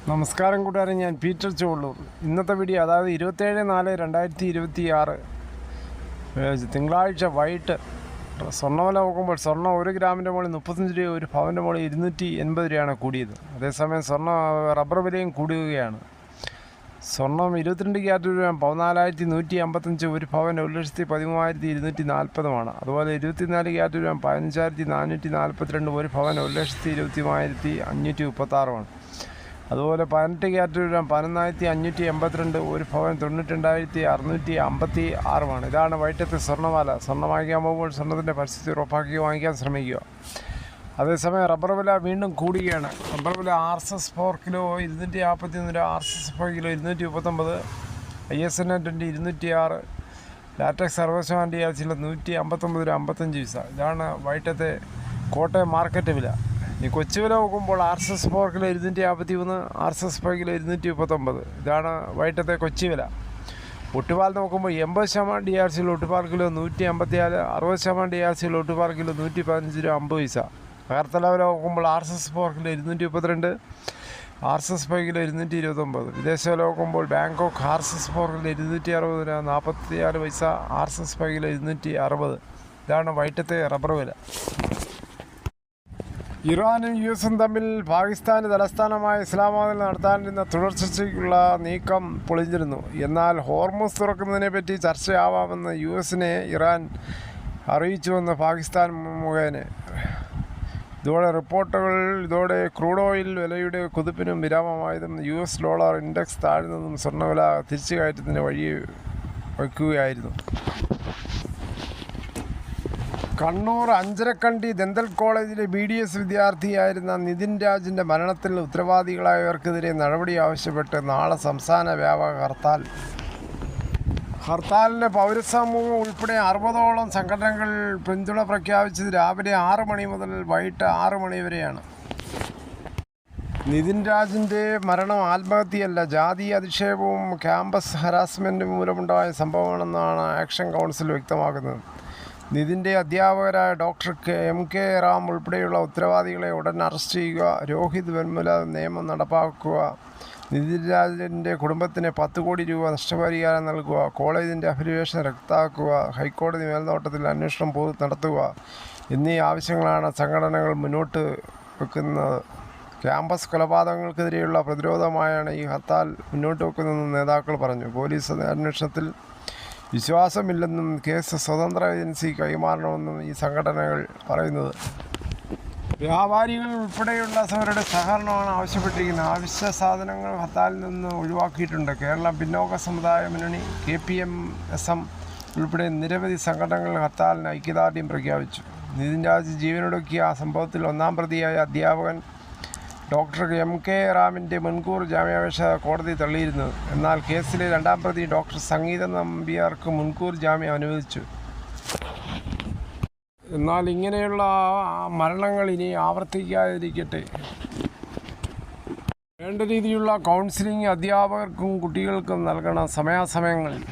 നമസ്കാരം കൂട്ടുകാരെ, ഞാൻ പീറ്റർ ചോളൂർ. ഇന്നത്തെ വീഡിയോ അതായത് 27/4/2026 തിങ്കളാഴ്ച വൈകിട്ട് സ്വർണ്ണവില നോക്കുമ്പോൾ സ്വർണ്ണം 1 ഗ്രാമിൻ്റെ മുകളിൽ 35 രൂപ, ഒരു പവൻ്റെ മുകളിൽ 280 രൂപയാണ് കൂടിയത്. അതേസമയം റബ്ബർ വിലയും കൂടുകയാണ്. സ്വർണ്ണം 22 ക്യാരറ്റ് രൂപ 14,155, ഒരു പവൻ 1,13,240 അതുപോലെ 24 ക്യാരറ്റ് രൂപ 15,442, ഒരു പവൻ 1,23,536. അതുപോലെ 18 ക്യാരറ്റ് രൂപ 11,582, ഒരു പവൻ 92,656. ഇതാണ് വൈകിട്ടത്തെ സ്വർണ്ണവില. സ്വർണ്ണം വാങ്ങിക്കാൻ പോകുമ്പോൾ സ്വർണ്ണത്തിൻ്റെ പരിസ്ഥിതി ഉറപ്പാക്കി വാങ്ങിക്കാൻ ശ്രമിക്കുക. അതേസമയം റബ്ബർ വില വീണ്ടും കൂടുകയാണ്. റബ്ബർ വില RSS 4 കിലോ 251 രൂപ, RSS 5 kilo 239, ISN 20 206, latex 60% DRC 159 രൂപ 55 പൈസ. ഇതാണ് വൈകിട്ടത്തെ കോട്ടയം മാർക്കറ്റ് വില. ഈ കൊച്ചു വില നോക്കുമ്പോൾ RSS 4 കിലോ 253, RSS 5 കിലോ 239. ഇതാണ് വൈകിട്ടത്തെ കൊച്ചി വില. ഒട്ടുപാൽ നോക്കുമ്പോൾ 80% DRC ഒട്ടുപാൽ കിലോ 154, 60% DRC ഒട്ടുപാൽ കിലോ 115 രൂപ 50 പൈസ. പകർത്തല വില നോക്കുമ്പോൾ RSS 4 കിലോ 232, RSS 5 കിലോ 229. വിദേശ വില നോക്കുമ്പോൾ ബാങ്കോക്ക് RSS 4 കിലോ 260 രൂപ 46 പൈസ, RSS 5 കിലോ 260. ഇതാണ് വൈകിട്ടത്തെ റബ്ബർ വില. ഇറാനും US തമ്മിൽ പാകിസ്ഥാന് തലസ്ഥാനമായ ഇസ്ലാമാബാദിൽ നടത്താനിരുന്ന തുടർച്ചയ്ക്കുള്ള നീക്കം പൊളിഞ്ഞിരുന്നു. എന്നാൽ ഹോർമുസ് തുറക്കുന്നതിനെപ്പറ്റി ചർച്ചയാവാമെന്ന് US-നെ ഇറാൻ അറിയിച്ചുവെന്ന് പാകിസ്ഥാൻ മുഖേന. ഇതോടെ ക്രൂഡ് ഓയിൽ വിലയുടെ കുതിപ്പിനും വിരാമമായതും US ഡോളർ ഇൻഡെക്സ് താഴ്ന്നതും സ്വർണ്ണവില തിരിച്ചുകയറ്റത്തിന് വഴി വയ്ക്കുകയായിരുന്നു. കണ്ണൂർ അഞ്ചരക്കണ്ടി ദന്തൽ കോളേജിലെ BDS വിദ്യാർത്ഥിയായിരുന്ന നിതിൻ രാജിൻ്റെ മരണത്തിൽ ഉത്തരവാദികളായവർക്കെതിരെ നടപടി ആവശ്യപ്പെട്ട് നാളെ സംസ്ഥാന വ്യാപക ഹർത്താലിന് പൗരസമൂഹം ഉൾപ്പെടെ 60ഓളം സംഘടനകൾ പിന്തുണ പ്രഖ്യാപിച്ചത് രാവിലെ 6 മണി മുതൽ വൈകിട്ട് 6 മണി വരെയാണ്. നിതിൻ രാജിൻ്റെ മരണം ആത്മഹത്യയല്ല, ജാതി അധിക്ഷേപവും ക്യാമ്പസ് ഹരാസ്മെൻറ്റും മൂലമുണ്ടായ സംഭവമാണെന്നാണ് ആക്ഷൻ കൗൺസിൽ വ്യക്തമാക്കുന്നത്. നിതിൻ്റെ അധ്യാപകരായ ഡോക്ടർ MK റാം ഉൾപ്പെടെയുള്ള ഉത്തരവാദികളെ ഉടൻ അറസ്റ്റ് ചെയ്യുക, രോഹിത് വെൺമുല നിയമം നടപ്പാക്കുക, നിതിൻ രാജിൻ്റെ കുടുംബത്തിന് 10 കോടി രൂപ നഷ്ടപരിഹാരം നൽകുക, കോളേജിൻ്റെ അഫിലിയേഷൻ റദ്ദാക്കുക, ഹൈക്കോടതി മേൽനോട്ടത്തിൽ അന്വേഷണം നടത്തുക എന്നീ ആവശ്യങ്ങളാണ് സംഘടനകൾ മുന്നോട്ട് വെക്കുന്നത്. ക്യാമ്പസ് കൊലപാതകങ്ങൾക്കെതിരെയുള്ള പ്രതിരോധമായാണ് ഈ ഹർത്താൽ മുന്നോട്ട് വെക്കുന്നതെന്ന് നേതാക്കൾ പറഞ്ഞു. പോലീസ് അന്വേഷണത്തിൽ വിശ്വാസമില്ലെന്നും കേസ് സ്വതന്ത്ര ഏജൻസി കൈമാറണമെന്നും ഈ സംഘടനകൾ പറയുന്നത്. വ്യാപാരികൾ ഉൾപ്പെടെയുള്ളവരുടെ സഹകരണമാണ് ആവശ്യപ്പെട്ടിരിക്കുന്നത്. അവശ്യ സാധനങ്ങൾ ഹർത്താലിൽ നിന്ന് ഒഴിവാക്കിയിട്ടുണ്ട്. കേരള പിന്നോക്ക സമുദായ മുന്നണി, KPMSM ഉൾപ്പെടെ നിരവധി സംഘടനകൾ ഹർത്താലിന് ഐക്യദാർഢ്യം പ്രഖ്യാപിച്ചു. നിതിൻ രാജ് ജീവനൊടുക്കിയ സംഭവത്തിൽ 1-ാം പ്രതിയായ അധ്യാപകൻ ഡോക്ടർ MK റാമിൻ്റെ മുൻകൂർ ജാമ്യാപേക്ഷ കോടതി തള്ളിയിരുന്നു. എന്നാൽ കേസിലെ 2-ാം പ്രതി ഡോക്ടർ സംഗീത നമ്പ്യാർക്ക് മുൻകൂർ ജാമ്യം അനുവദിച്ചു. എന്നാൽ ഇങ്ങനെയുള്ള മരണങ്ങൾ ഇനി ആവർത്തിക്കാതിരിക്കട്ടെ. വേണ്ട രീതിയിലുള്ള കൗൺസിലിംഗ് അധ്യാപകർക്കും കുട്ടികൾക്കും നൽകണം സമയാസമയങ്ങളിൽ.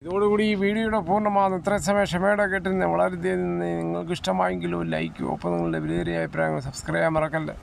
ഇതോടുകൂടി ഈ വീഡിയോയുടെ പൂർണ്ണമാകുന്നു. ഇത്രയും സമയം ക്ഷമയോടെ കേട്ടിരുന്ന വളരെ നിങ്ങൾക്ക് ഇഷ്ടമായെങ്കിലും ലൈക്കും, ഒപ്പം നിങ്ങളുടെ വിലയേറിയ അഭിപ്രായങ്ങൾ സബ്സ്ക്രൈബ് ചെയ്യാൻ മറക്കല്ലേ.